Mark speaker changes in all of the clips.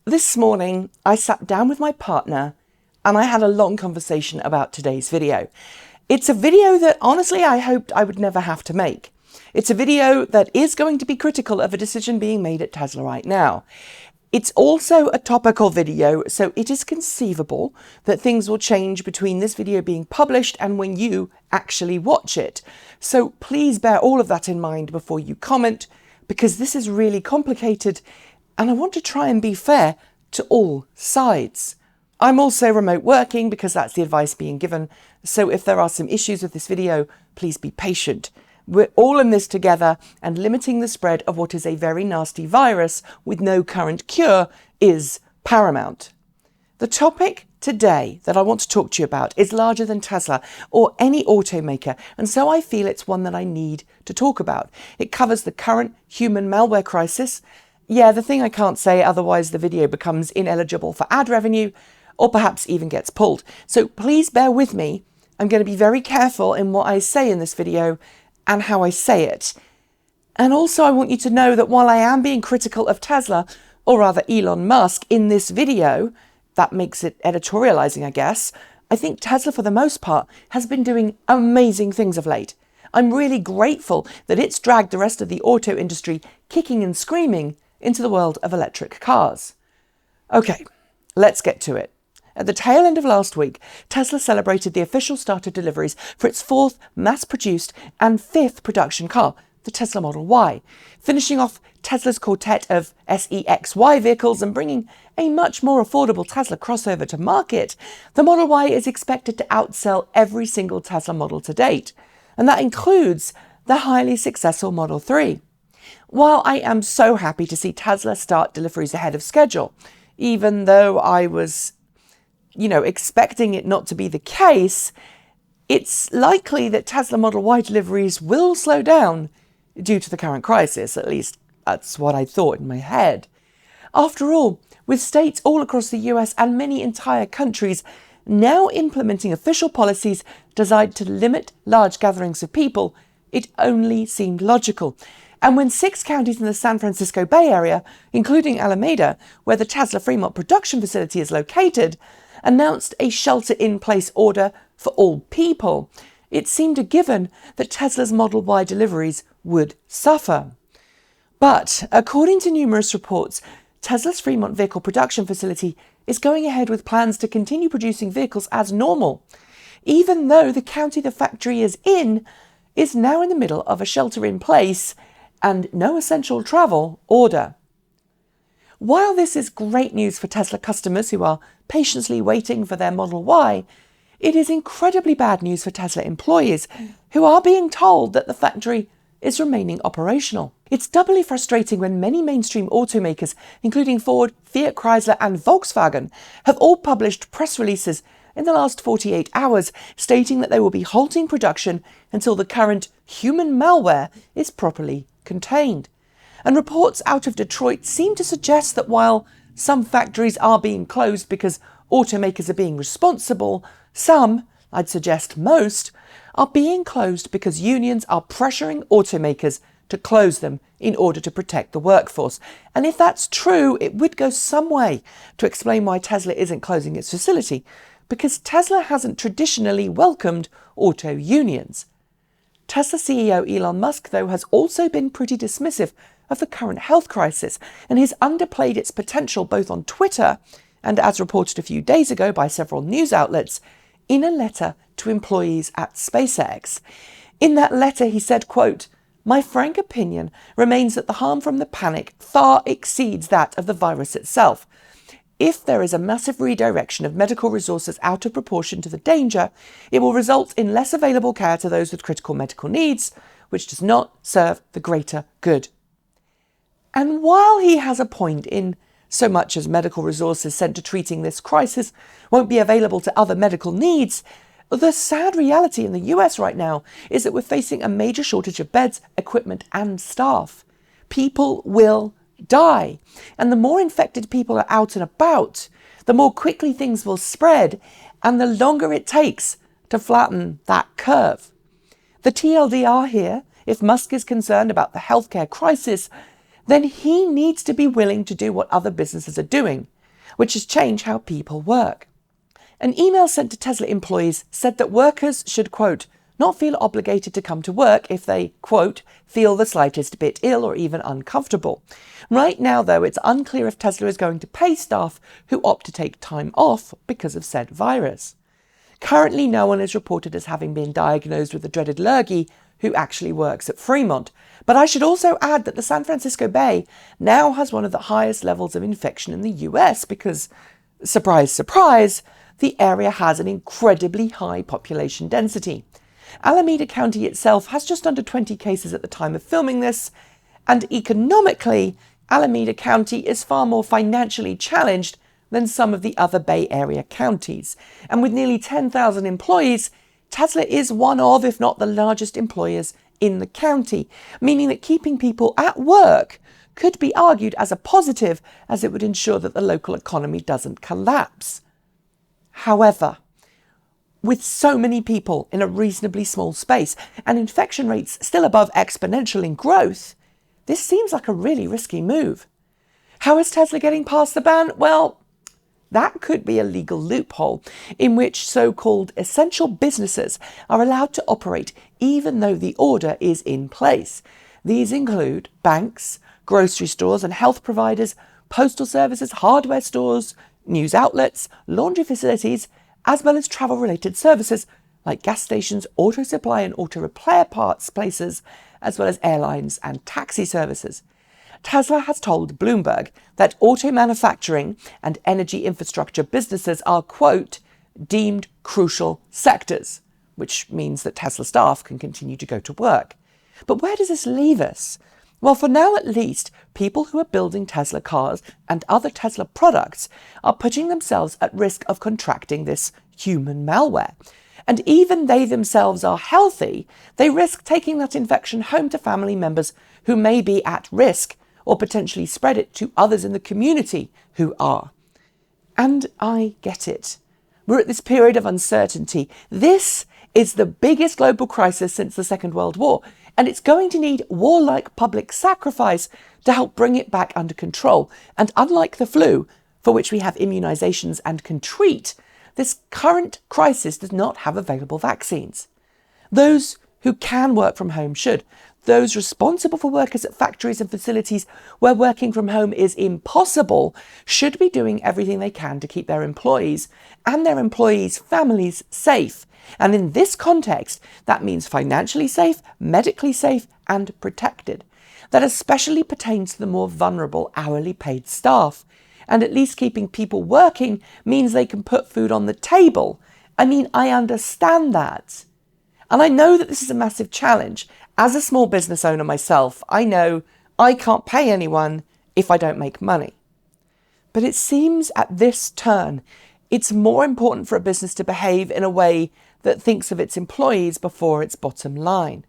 Speaker 1: This morning, I sat down with my partner and I had a long conversation about today's video. It's a video that honestly I hoped I would never have to make. It's a video that is going to be critical of a decision being made at Tesla right now. It's also a topical video, so it is conceivable that things will change between this video being published and when you actually watch it. So please bear all of that in mind before you comment, because this is really complicated and I want to try and be fair to all sides. I'm also remote working because that's the advice being given, so if there are some issues with this video, please be patient. We're all in this together, and limiting the spread of what is a very nasty virus with no current cure is paramount. The topic today that I want to talk to you about is larger than Tesla or any automaker, and so I feel it's one that I need to talk about. It covers the current human malware crisis. Yeah, the thing I can't say, otherwise the video becomes ineligible for ad revenue or perhaps even gets pulled. So please bear with me. I'm going to be very careful in what I say in this video and how I say it. And also I want you to know that while I am being critical of Tesla, or rather Elon Musk, in this video, that makes it editorializing, I guess, I think Tesla for the most part has been doing amazing things of late. I'm really grateful that it's dragged the rest of the auto industry kicking and screaming into the world of electric cars. Okay, let's get to it. At the tail end of last week, Tesla celebrated the official start of deliveries for its fourth mass-produced and fifth production car, the Tesla Model Y, finishing off Tesla's quartet of SEXY vehicles and bringing a much more affordable Tesla crossover to market. The Model Y is expected to outsell every single Tesla model to date, and that includes the highly successful Model 3. While I am so happy to see Tesla start deliveries ahead of schedule, even though I was expecting it not to be the case, it's likely that Tesla Model Y deliveries will slow down due to the current crisis. At least that's what I thought in my head. After all, with states all across the US and many entire countries now implementing official policies designed to limit large gatherings of people, it only seemed logical. And when 6 counties in the San Francisco Bay Area, including Alameda, where the Tesla Fremont production facility is located, announced a shelter-in-place order for all people, it seemed a given that Tesla's Model Y deliveries would suffer. But according to numerous reports, Tesla's Fremont vehicle production facility is going ahead with plans to continue producing vehicles as normal, even though the county the factory is in is now in the middle of a shelter-in-place and no essential travel order. While this is great news for Tesla customers who are patiently waiting for their Model Y, it is incredibly bad news for Tesla employees who are being told that the factory is remaining operational. It's doubly frustrating when many mainstream automakers, including Ford, Fiat Chrysler and Volkswagen, have all published press releases in the last 48 hours stating that they will be halting production until the current human malware is properly contained. And reports out of Detroit seem to suggest that while some factories are being closed because automakers are being responsible, some, I'd suggest most, are being closed because unions are pressuring automakers to close them in order to protect the workforce. And if that's true, it would go some way to explain why Tesla isn't closing its facility, because Tesla hasn't traditionally welcomed auto unions. Tesla CEO Elon Musk, though, has also been pretty dismissive of the current health crisis and has underplayed its potential both on Twitter and, as reported a few days ago by several news outlets, in a letter to employees at SpaceX. In that letter, he said, quote, "My frank opinion remains that the harm from the panic far exceeds that of the virus itself. If there is a massive redirection of medical resources out of proportion to the danger, it will result in less available care to those with critical medical needs, which does not serve the greater good." And while he has a point in so much as medical resources sent to treating this crisis won't be available to other medical needs, the sad reality in the US right now is that we're facing a major shortage of beds, equipment and staff. People will die. And the more infected people are out and about, the more quickly things will spread and the longer it takes to flatten that curve. The TLDR here, if Musk is concerned about the healthcare crisis, then he needs to be willing to do what other businesses are doing, which is change how people work. An email sent to Tesla employees said that workers should, quote, not feel obligated to come to work if they, quote, feel the slightest bit ill or even uncomfortable. Right now, though, it's unclear if Tesla is going to pay staff who opt to take time off because of said virus. Currently, no one is reported as having been diagnosed with the dreaded lurgy who actually works at Fremont. But I should also add that the San Francisco Bay now has one of the highest levels of infection in the US because, surprise, surprise, the area has an incredibly high population density. Alameda County itself has just under 20 cases at the time of filming this, and economically, Alameda County is far more financially challenged than some of the other Bay Area counties. And with nearly 10,000 employees, Tesla is one of, if not the largest employers in the county, meaning that keeping people at work could be argued as a positive, as it would ensure that the local economy doesn't collapse. However, with so many people in a reasonably small space and infection rates still above exponential in growth, this seems like a really risky move. How is Tesla getting past the ban? Well, that could be a legal loophole in which so-called essential businesses are allowed to operate even though the order is in place. These include banks, grocery stores and health providers, postal services, hardware stores, news outlets, laundry facilities, as well as travel-related services like gas stations, auto supply and auto repair parts places, as well as airlines and taxi services. Tesla has told Bloomberg that auto manufacturing and energy infrastructure businesses are, quote, deemed crucial sectors, which means that Tesla staff can continue to go to work. But where does this leave us? Well, for now at least, people who are building Tesla cars and other Tesla products are putting themselves at risk of contracting this human malware. And even they themselves are healthy, they risk taking that infection home to family members who may be at risk or potentially spread it to others in the community who are. And I get it. We're at this period of uncertainty. This is the biggest global crisis since the Second World War, and it's going to need warlike public sacrifice to help bring it back under control. And unlike the flu, for which we have immunizations and can treat, this current crisis does not have available vaccines. Those who can work from home should. Those responsible for workers at factories and facilities where working from home is impossible should be doing everything they can to keep their employees and their employees' families safe. And in this context, that means financially safe, medically safe, and protected. That especially pertains to the more vulnerable hourly paid staff. And at least keeping people working means they can put food on the table. I mean, I understand that. And I know that this is a massive challenge. As a small business owner myself, I know I can't pay anyone if I don't make money. But it seems at this turn, it's more important for a business to behave in a way that thinks of its employees before its bottom line.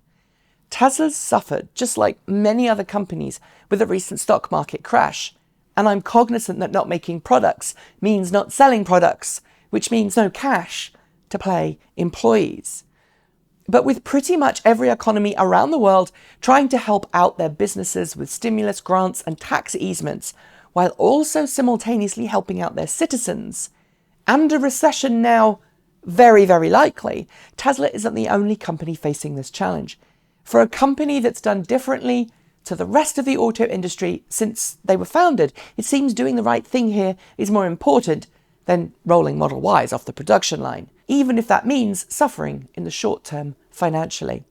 Speaker 1: Tesla's suffered, just like many other companies, with the recent stock market crash. And I'm cognizant that not making products means not selling products, which means no cash to pay employees. But with pretty much every economy around the world trying to help out their businesses with stimulus grants and tax easements, while also simultaneously helping out their citizens, and a recession now very, very likely, Tesla isn't the only company facing this challenge. For a company that's done differently to the rest of the auto industry since they were founded, it seems doing the right thing here is more important than rolling Model Ys off the production line, even if that means suffering in the short term financially.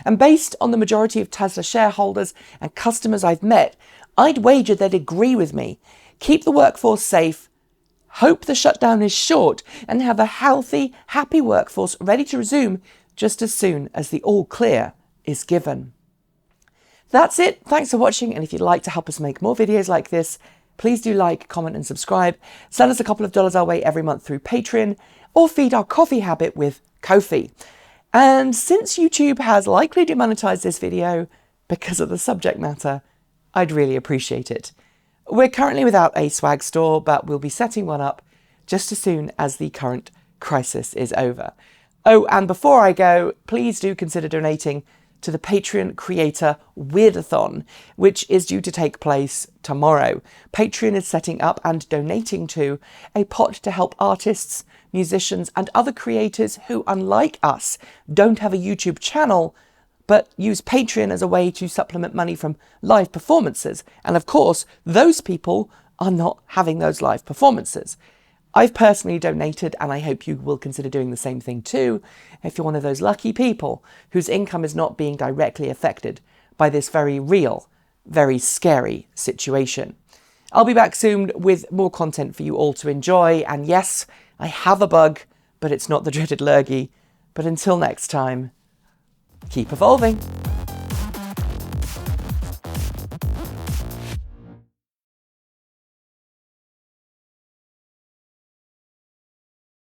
Speaker 1: And based on the majority of Tesla shareholders and customers I've met, I'd wager they'd agree with me. Keep the workforce safe, hope the shutdown is short, and have a healthy, happy workforce ready to resume just as soon as the all clear is given. That's it. Thanks for watching, and if you'd like to help us make more videos like this, please do like, comment and subscribe. Send us a couple of dollars our way every month through Patreon, or feed our coffee habit with Ko-fi. And since YouTube has likely demonetized this video because of the subject matter, I'd really appreciate it. We're currently without a swag store, but we'll be setting one up just as soon as the current crisis is over. Oh, and before I go, please do consider donating to the Patreon Creator Weirdathon, which is due to take place tomorrow. Patreon is setting up and donating to a pot to help artists, musicians, and other creators who, unlike us, don't have a YouTube channel, but use Patreon as a way to supplement money from live performances. And of course, those people are not having those live performances. I've personally donated, and I hope you will consider doing the same thing too, if you're one of those lucky people whose income is not being directly affected by this very real, very scary situation. I'll be back soon with more content for you all to enjoy, and yes, I have a bug, but it's not the dreaded lurgy. But until next time, keep evolving.